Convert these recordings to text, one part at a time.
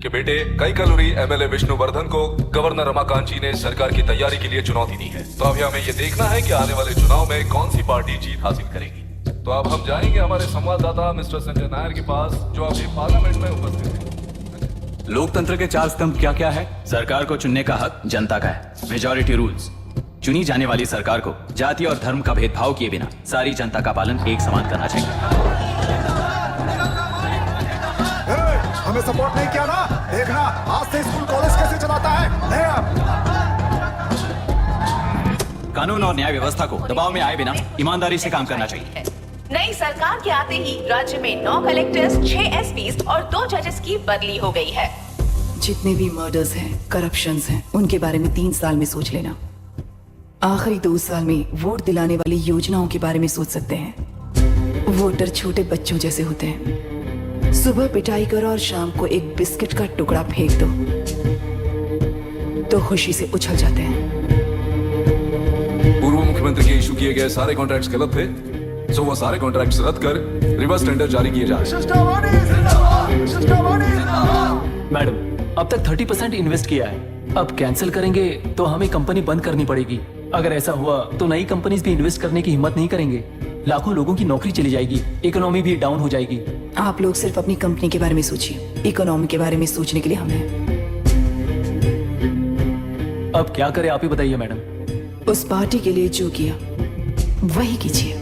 कि बेटे कई कलोरी एमएलए विष्णुवर्धन को गवर्नर रमाकांत जी ने सरकार की तैयारी के लिए चुनौती दी है। तो अभी हमें ये देखना है कि आने वाले चुनाव में कौन सी पार्टी जीत हासिल करेगी। तो अब हम जाएंगे हमारे संवाददाता मिस्टर संजय नायर के पास, जो अभी पार्लियामेंट में उपस्थित है। लोकतंत्र के चार स्तंभ क्या क्या है? सरकार को चुनने का हक जनता का है। Majority rules. चुनी जाने वाली सरकार को जाति और धर्म का भेदभाव किए बिना सारी जनता का पालन एक समान करना चाहिए। हमें सपोर्ट नहीं किया ना, देखना आज से स्कूल कॉलेज कैसे चलाता है। कानून और न्याय व्यवस्था को दबाव में आए बिना ईमानदारी से काम करना चाहिए। नई सरकार के आते ही राज्य में 9 कलेक्टर्स, 6 एसपीज और 2 जजेस की बदली हो गई है। जितने भी मर्डर्स हैं, करप्शंस हैं, उनके बारे में 3 साल में सोच लेना। आखिरी 2 साल में वोट दिलाने वाली योजनाओं के बारे में सोच सकते हैं। वोटर छोटे बच्चों जैसे होते हैं। सुबह पिटाई करो और शाम को एक बिस्किट का टुकड़ा फेंक दो तो खुशी से उछल जाते हैं। पूर्व मुख्यमंत्री के इशू किए गए सारे कॉन्ट्रैक्ट्स गलत थे, सो वो सारे कॉन्ट्रैक्ट्स रद्द कर रिवर्स टेंडर जारी किए जा रहे हैं। मैडम, अब तक 30% इन्वेस्ट किया है। अब कैंसिल करेंगे तो हमें कंपनी बंद करनी पड़ेगी। अगर ऐसा हुआ तो नई कंपनीज भी इन्वेस्ट करने की हिम्मत नहीं करेंगे। लाखों लोगों की नौकरी चली जाएगी, इकोनॉमी भी डाउन हो जाएगी। आप लोग सिर्फ अपनी कंपनी के बारे में सोचिए, इकोनॉमी के बारे में सोचने के लिए हम हैं। अब क्या करें आप ही बताइए मैडम। उस पार्टी के लिए जो किया वही कीजिए।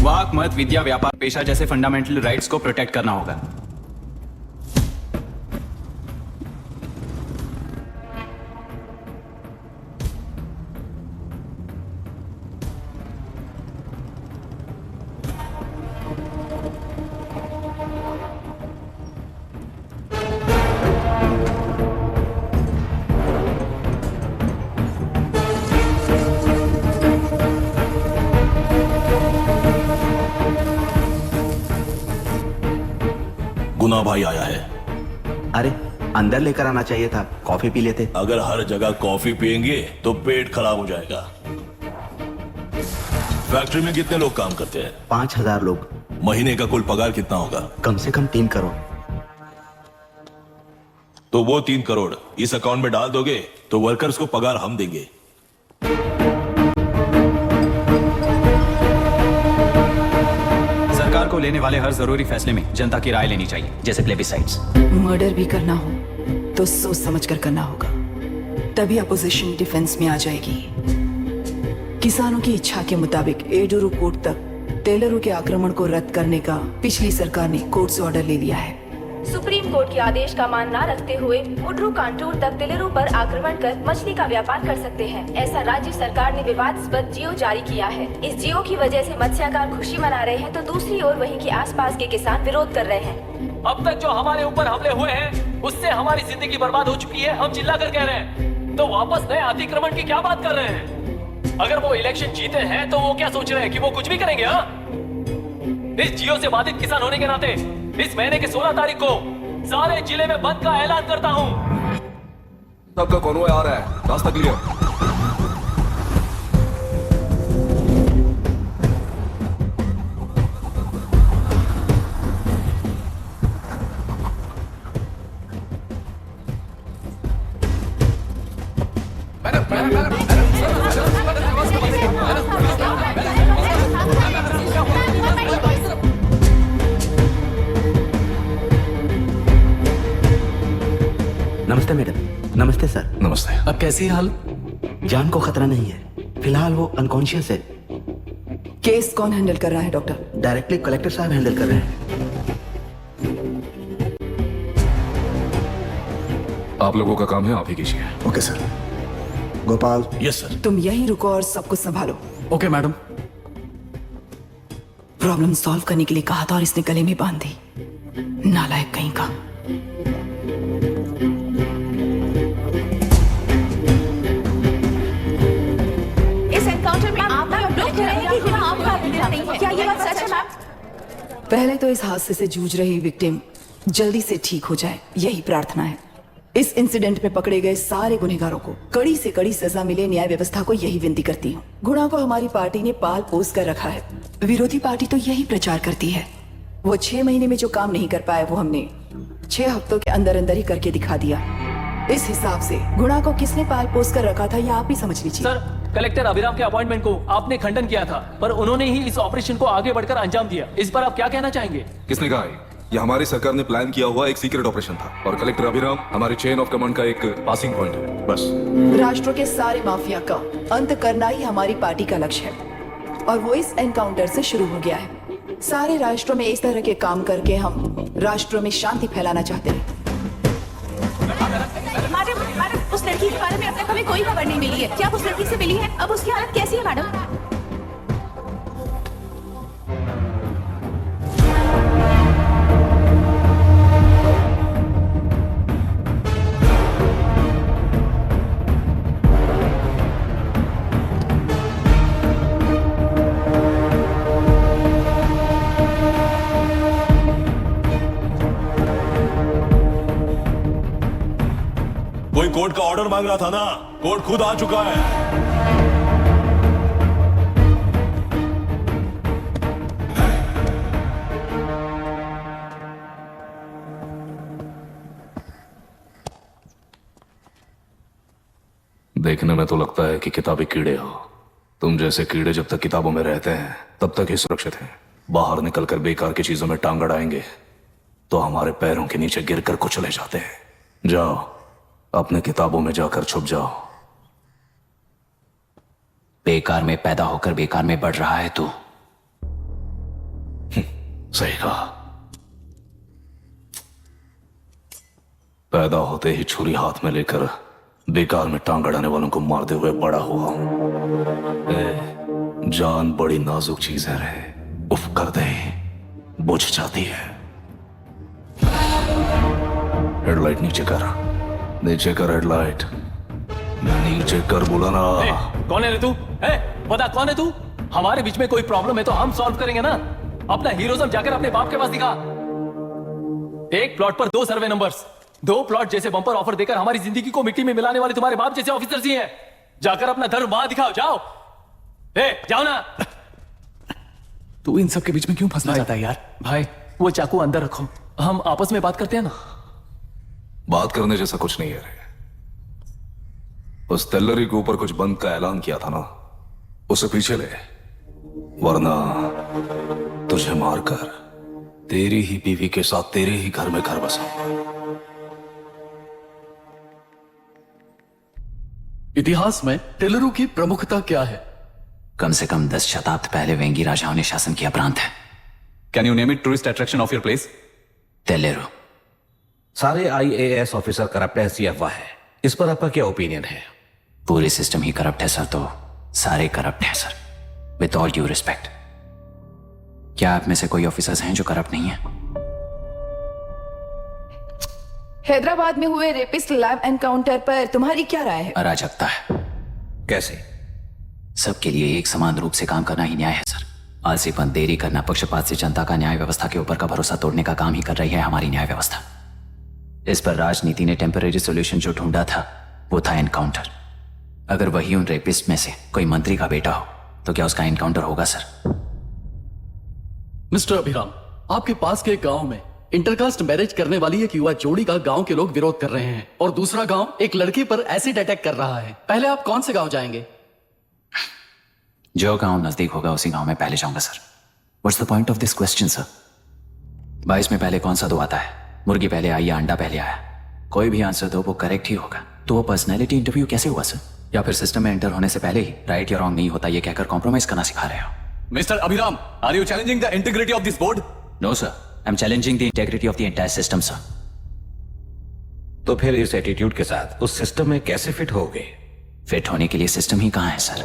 वाक, मत, विद्या, व्यापार, पेशा जैसे फंडामेंटल राइट्स को प्रोटेक्ट करना होगा। गुना भाई आया है। अरे अंदर लेकर आना चाहिए था, कॉफी पी लेते। अगर हर जगह कॉफी पियेंगे तो पेट खराब हो जाएगा। फैक्ट्री में कितने लोग काम करते हैं? 5000 लोग। महीने का कुल पगार कितना होगा? कम से कम 3 करोड़। तो वो 3 करोड़ इस अकाउंट में डाल दोगे तो वर्कर्स को पगार हम देंगे। सरकार को लेने वाले हर जरूरी फैसले में जनता की राय लेनी चाहिए, जैसे प्लेबिसाइट्स। मर्डर भी करना हो तो सोच समझ कर करना होगा, तभी अपोजिशन डिफेंस में आ जाएगी। किसानों की इच्छा के मुताबिक एडुरु कोर्ट तक टेलरों के आक्रमण को रद्द करने का पिछली सरकार ने कोर्ट से ऑर्डर ले लिया है। सुप्रीम कोर्ट के आदेश का मान न रखते हुए उड्रू कांटूर तक टेलरों पर आक्रमण कर मछली का व्यापार कर सकते हैं, ऐसा राज्य सरकार ने विवादास्पद जियो जारी किया है। इस जियो की वजह से मत्स्यकार खुशी मना रहे हैं तो दूसरी ओर वहीं के आसपास के किसान विरोध कर रहे हैं। अब तक जो हमारे ऊपर हमले हुए हैं उससे हमारी जिंदगी बर्बाद हो चुकी है। हम चिल्ला कर कह रहे हैं तो वापस नए अतिक्रमण की क्या बात कर रहे हैं? अगर वो इलेक्शन जीते हैं तो वो क्या सोच रहे हैं कि वो कुछ भी करेंगे? हाँ, इस जियो से बाधित किसान होने के नाते इस महीने की 16 तारीख को सारे जिले में बंद का ऐलान करता हूँ। सबका कॉन्वॉय आ रहा है, रास्ता क्लियर। नमस्ते मैडम। नमस्ते सर। नमस्ते। अब कैसी हाल? जान को खतरा नहीं है, फिलहाल वो अनकॉन्शियस है। केस कौन हैंडल कर रहा है डॉक्टर? डायरेक्टली कलेक्टर साहब हैंडल कर रहे हैं। आप लोगों का काम है, आप ही कीजिए। Okay sir. Gopal. Yes sir. तुम यहीं रुको और सब कुछ संभालो। Okay madam. प्रॉब्लम सॉल्व करने के लिए कहा था और इसने गले में बांध दी। नालायक कहीं का। क्या ये बात सच है मैम? पहले तो इस हादसे से जूझ रही विक्टिम जल्दी से ठीक हो जाए, यही प्रार्थना है। इस इंसिडेंट में पकड़े गए सारे गुनहगारों को कड़ी से कड़ी सजा मिले, न्याय व्यवस्था को यही विनती करती हूँ। गुणा को हमारी पार्टी ने पाल पोस कर रखा है। विरोधी पार्टी तो यही प्रचार करती है वो 6 महीने में जो काम नहीं कर पाए वो हमने 6 हफ्तों के अंदर अंदर ही करके दिखा दिया। इस हिसाब से गुणा को किसने पाल पोस कर रखा था ये आप ही समझ लीजिए। सर, कलेक्टर अभिराम के अपॉइंटमेंट को आपने खंडन किया था, पर उन्होंने ही इस ऑपरेशन को आगे बढ़कर अंजाम दिया। इस पर आप क्या कहना चाहेंगे? किसने कहा है? यह हमारी सरकार ने प्लान किया हुआ एक सीक्रेट ऑपरेशन था और कलेक्टर अभिराम हमारे चेन ऑफ कमांड का एक पासिंग पॉइंट है, बस। राष्ट्र के सारे माफिया का अंत करना ही हमारी पार्टी का लक्ष्य है और वो इस एनकाउंटर से शुरू हो गया है। सारे राष्ट्रों में इस तरह के काम करके हम राष्ट्रों में शांति फैलाना चाहते हैं। मैडम, उस लड़की के बारे में अब तक हमें कोई खबर नहीं मिली है। क्या आप उस लड़की से मिली है? अब उसकी हालत कैसी है मैडम? कोई कोर्ट का ऑर्डर मांग रहा था ना, कोर्ट खुद आ चुका है। देखने में तो लगता है कि किताबी कीड़े हो। तुम जैसे कीड़े जब तक किताबों में रहते हैं तब तक ही सुरक्षित हैं। बाहर निकलकर बेकार की चीजों में टांग अड़ाएंगे तो हमारे पैरों के नीचे गिरकर कुचले जाते हैं। जाओ, अपने किताबों में जाकर छुप जाओ। बेकार में पैदा होकर बेकार में बढ़ रहा है तू। सही कहा। पैदा होते ही छुरी हाथ में लेकर बेकार में टांग अड़ाने वालों को मारते हुए बड़ा हुआ हूं। जान बड़ी नाजुक चीज है रे, उफ कर दे बुझ जाती है। हेडलाइट नीचे कर, नीचे कर हेडलाइट, नीचे कर बुलाना। कौन है रे तू? बता कौन है तू? हमारे बीच में कोई प्रॉब्लम है तो हम सॉल्व करेंगे ना। अपना हीरोइज्म जाकर अपने बाप के पास दिखा। एक प्लॉट पर 2 सर्वे नंबर्स, 2 प्लॉट जैसे बम्पर ऑफर देकर हमारी जिंदगी को मिट्टी में मिलाने वाले तुम्हारे बाप जैसे ऑफिसर्स ही हैं। जाकर अपना धर्म वहां दिखाओ, जाओ। जाओ ना। तू इन सब के बीच में क्यों फंसना चाहता है यार? भाई, वो चाकू अंदर रखो, हम आपस में बात करते हैं ना। बात करने जैसा कुछ नहीं है रे। उस तेलरी के ऊपर कुछ बंद का ऐलान किया था ना, उसे पीछे ले, वरना तुझे मारकर तेरी ही बीवी के साथ तेरे ही घर में घर बसाऊंगा। इतिहास में टेलरू की प्रमुखता क्या है? कम से कम 10 शताब्दी पहले वेंगी राजाओं ने शासन किया प्रांत है। Can you name it tourist attraction of your place? तेलेरू। सारे आईएएस ऑफिसर करप्ट है, ऐसी अफवाह है। इस पर आपका क्या ओपिनियन है? पूरी सिस्टम ही करप्ट है सर, तो सारे करप्ट हैं sir, with all due respect. क्या आप में से कोई ऑफिसर्स हैं जो करप्ट नहीं है? हैदराबाद में हुए रेपिस्ट लैब एनकाउंटर पर तुम्हारी क्या राय है? अराजकता है। कैसे? सबके लिए एक समान रूप से काम करना ही न्याय है सर। आलसीपन, देरी करना, पक्षपात से जनता का न्याय व्यवस्था के ऊपर का भरोसा तोड़ने का काम ही कर रही है हमारी न्याय व्यवस्था। इस पर राजनीति ने टेम्परेरी सॉल्यूशन जो ढूंढा था वो था एनकाउंटर। अगर वही उन रेपिस्ट में से कोई मंत्री का बेटा हो तो क्या उसका एनकाउंटर होगा सर? मिस्टर अभिराम, आपके पास के गांव में इंटरकास्ट मैरिज करने वाली एक युवा जोड़ी का गांव के लोग विरोध कर रहे हैं और दूसरा गांव एक लड़की पर एसिड अटैक कर रहा है। पहले आप कौन से गांव जाएंगे? जो गांव नजदीक होगा उसी गांव में पहले जाऊंगा sir. What's the point of this question sir? 22 में पहले कौन सा दो आता है? मुर्गी पहले आई या अंडा पहले आया? कोई भी आंसर दो वो करेक्ट ही होगा। तो वो पर्सनैलिटी इंटरव्यू कैसे हुआ सर? या फिर सिस्टम में एंटर होने से पहले ही राइट या रॉन्ग नहीं होता ये कहकर कॉम्प्रोमाइज करना सिखा रहे हो? Mister Abhiram, are you challenging the integrity of this board? No sir, I am challenging the integrity of the entire system sir. तो फिर इस एटीट्यूड के साथ उस सिस्टम में कैसे फिट होगे? फिट होने के लिए सिस्टम ही कहां है सर?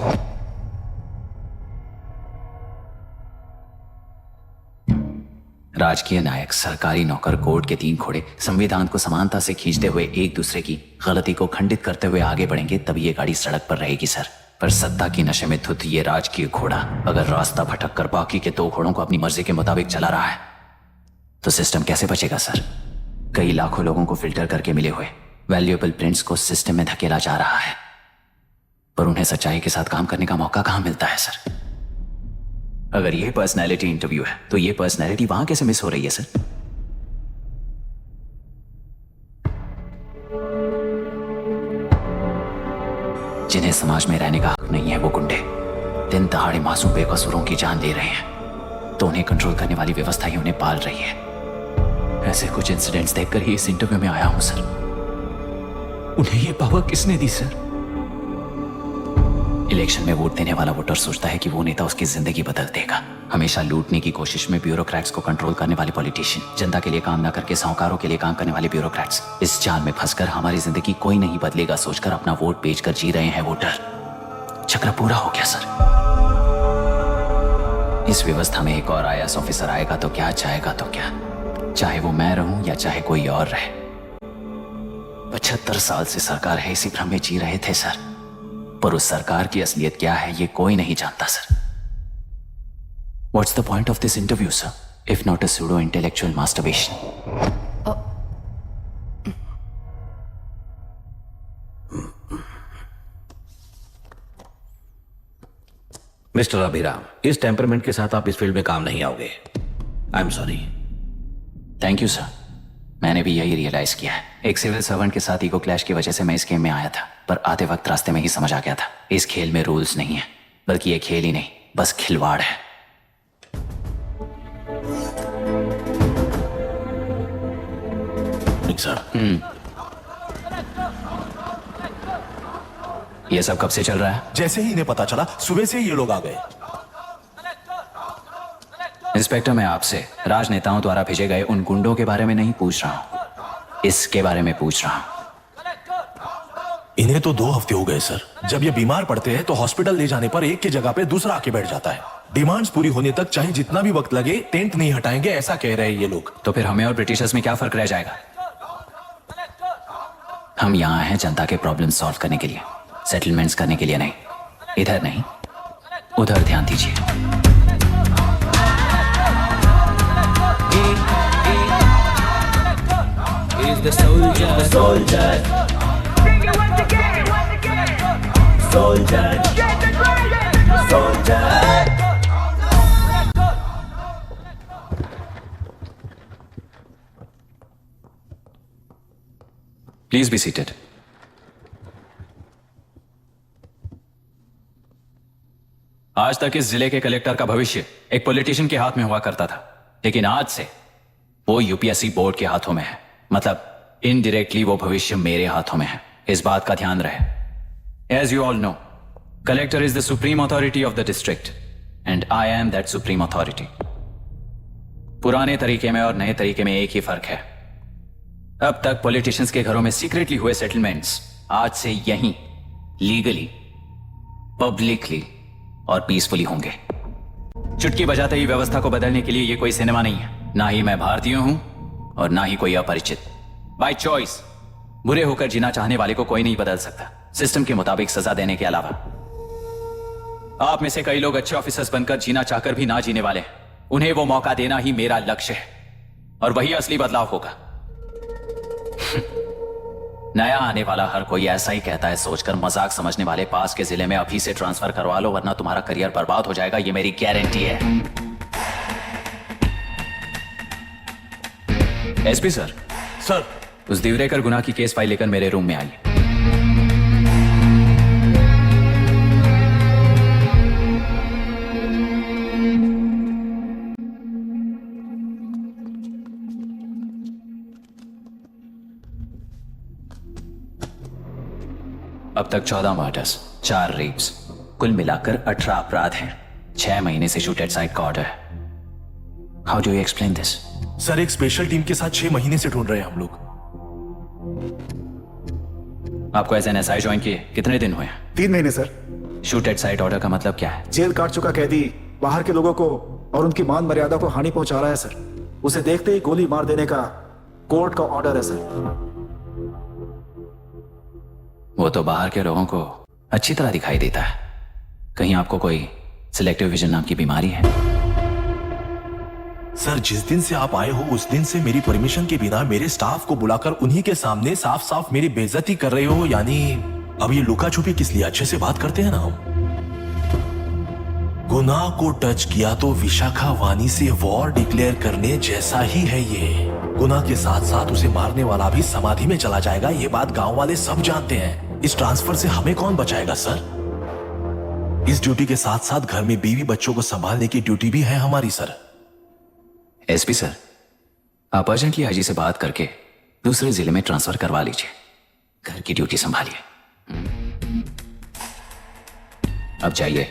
राजकीय नायक, सरकारी नौकर, कोर्ट के 3 घोड़े संविधान को समानता से खींचते हुए एक दूसरे की गलती को खंडित करते हुए आगे बढ़ेंगे तभी ये गाड़ी सड़क पर रहेगी सर। पर सत्ता की नशे में धुत ये राजकीय घोड़ा अगर रास्ता भटक कर बाकी के 2 घोड़ों को अपनी मर्जी के मुताबिक चला रहा है तो सिस्टम कैसे बचेगा सर? कई लाखों लोगों को फिल्टर करके मिले हुए वैल्यूएबल प्रिंट्स को सिस्टम में धकेला जा रहा है, पर उन्हें सच्चाई के साथ काम करने का मौका कहां मिलता है सर? अगर ये पर्सनैलिटी इंटरव्यू है तो ये पर्सनैलिटी वहां कैसे मिस हो रही है सर? जिन्हें समाज में रहने का हक नहीं है वो गुंडे दिन दहाड़े मासूम बेकसूरों की जान ले रहे हैं, तो उन्हें कंट्रोल करने वाली व्यवस्था ही उन्हें पाल रही है। ऐसे कुछ इंसिडेंट्स देखकर ही इस इंटरव्यू में आया हूं सर। उन्हें ये पावर किसने दी सर? इलेक्शन में वोट देने वाला वोटर सोचता है कि वो नेता उसकी जिंदगी बदल देगा। हमेशा लूटने की कोशिश में ब्यूरोक्रेट्स को कंट्रोल करने वाले पॉलिटिशियन, जनता के लिए काम ना करके साहूकारों के लिए काम करने वाले ब्यूरोक्रेट्स, इस जाल में फंसकर हमारी जिंदगी कोई नहीं बदलेगा सोचकर अपना वोट बेचकर जी रहे हैं वोटर। चक्र पूरा हो गया सर। इस व्यवस्था में एक और IAS ऑफिसर आएगा तो क्या, जाएगा तो क्या, चाहे वो मैं रहूं या चाहे कोई और रहे। 75 साल से सरकार है इसी भ्रम में जी रहे थे सर, पर उस सरकार की असलियत क्या है ये कोई नहीं जानता sir. What's the point of this interview, sir, if not a pseudo-intellectual masturbation? Mister Abhiram, इस टेम्परमेंट के साथ आप इस फील्ड में काम नहीं आओगे। I am sorry. Thank you sir. मैंने भी यही रियलाइज किया है। एक सिविल सर्वेंट के साथ ईगो क्लैश की वजह से मैं इस गेम में आया था, पर आते वक्त रास्ते में ही समझ आ गया था इस खेल में रूल्स नहीं है, बल्कि ये खेल ही नहीं बस खिलवाड़ है। सर, ये सब कब से चल रहा है? जैसे ही इन्हें पता चला सुबह से ये लोग आ गए। इंस्पेक्टर, मैं आपसे राजनेताओं द्वारा भेजे गए उन गुंडों के बारे में नहीं पूछ रहा हूं, इसके बारे में पूछ रहा हूं। इन्हें तो 2 हफ्ते हो गए सर। जब ये बीमार पड़ते हैं तो हॉस्पिटल ले जाने पर एक की जगह पे दूसरा आके बैठ जाता है। डिमांड्स पूरी होने तक चाहे जितना भी वक्त लगे टेंट नहीं हटाएंगे, ऐसा कह रहे हैं ये लोग। तो फिर हमें और ब्रिटिशर्स में क्या फर्क रह जाएगा? हम यहाँ हैं जनता के प्रॉब्लम सॉल्व करने के लिए, सेटलमेंट्स करने के लिए नहीं। इधर नहीं उधर ध्यान दीजिए। Please be seated. आज तक इस जिले के कलेक्टर का भविष्य एक पॉलिटिशियन के हाथ में हुआ करता था, लेकिन आज से वो यूपीएससी बोर्ड के हाथों में है। मतलब इनडायरेक्टली वो भविष्य मेरे हाथों में है। इस बात का ध्यान रहे। As you all know, collector is the supreme authority of the district and I am that supreme authority. पुराने तरीके में और नए तरीके में एक ही फर्क है। अब तक पॉलिटिशियंस के घरों में सीक्रेटली हुए सेटलमेंट्स आज से यहीं लीगली, पब्लिकली और पीसफुली होंगे। चुटकी बजाते ही व्यवस्था को बदलने के लिए ये कोई सिनेमा नहीं है। ना ही मैं भारतीय हूं और ना ही कोई अपरिचित। बाय चॉइस बुरे होकर जीना चाहने वाले को कोई नहीं बदल सकता, सिस्टम के मुताबिक सजा देने के अलावा। आप में से कई लोग अच्छे ऑफिसर्स बनकर जीना चाहकर भी ना जीने वाले हैं। उन्हें वो मौका देना ही मेरा लक्ष्य है और वही असली बदलाव होगा। नया आने वाला हर कोई ऐसा ही कहता है सोचकर मजाक समझने वाले पास के जिले में अभी से ट्रांसफर करवा लो, वरना तुम्हारा करियर बर्बाद हो जाएगा। ये मेरी गारंटी है। SP sir. सर, उस दिवरेकर गुना की केस फाइल लेकर मेरे रूम में आइए। अब तक 14 मर्डर्स, 4 रेप्स, कुल मिलाकर 18 अपराध हैं। 6 महीने से शूट एट साइट का ऑर्डर है। How do you explain this? Sir, एक स्पेशल टीम के साथ 6 महीने से ढूंढ रहे हैं हम लोग। आपको एज एन एसआई ज्वाइन किए कितने दिन हुए? 3 महीने sir. Shoot at site order का मतलब क्या है? जेल काट चुका कैदी बाहर के लोगों को और उनकी मान मर्यादा को हानि पहुंचा रहा है सर। उसे देखते ही गोली मार देने का कोर्ट का ऑर्डर है सर। वो तो बाहर के लोगों को अच्छी तरह दिखाई देता है। कहीं आपको कोई सिलेक्टिव विजन नाम की बीमारी है? सर, जिस दिन से आप आए हो उस दिन से मेरी परमिशन के बिना मेरे स्टाफ को बुलाकर उन्हीं के सामने साफ साफ मेरी बेइज्जती कर रहे हो। यानी अब ये लुका छुपी किस लिए? अच्छे से बात करते हैं ना हम। गुनाह को टच किया तो विशाखा वानी से वॉर डिक्लेयर करने जैसा ही है ये। गुनाह के साथ साथ उसे मारने वाला भी समाधि में चला जाएगा। ये बात गांव वाले सब जानते हैं। इस ट्रांसफर से हमें कौन बचाएगा सर? इस ड्यूटी के साथ साथ घर में बीवी बच्चों को संभालने की ड्यूटी भी है हमारी सर। एसपी सर, आप अर्जेंटली आईजी से बात करके दूसरे जिले में ट्रांसफर करवा लीजिए। घर की ड्यूटी संभालिए। अब जाइए।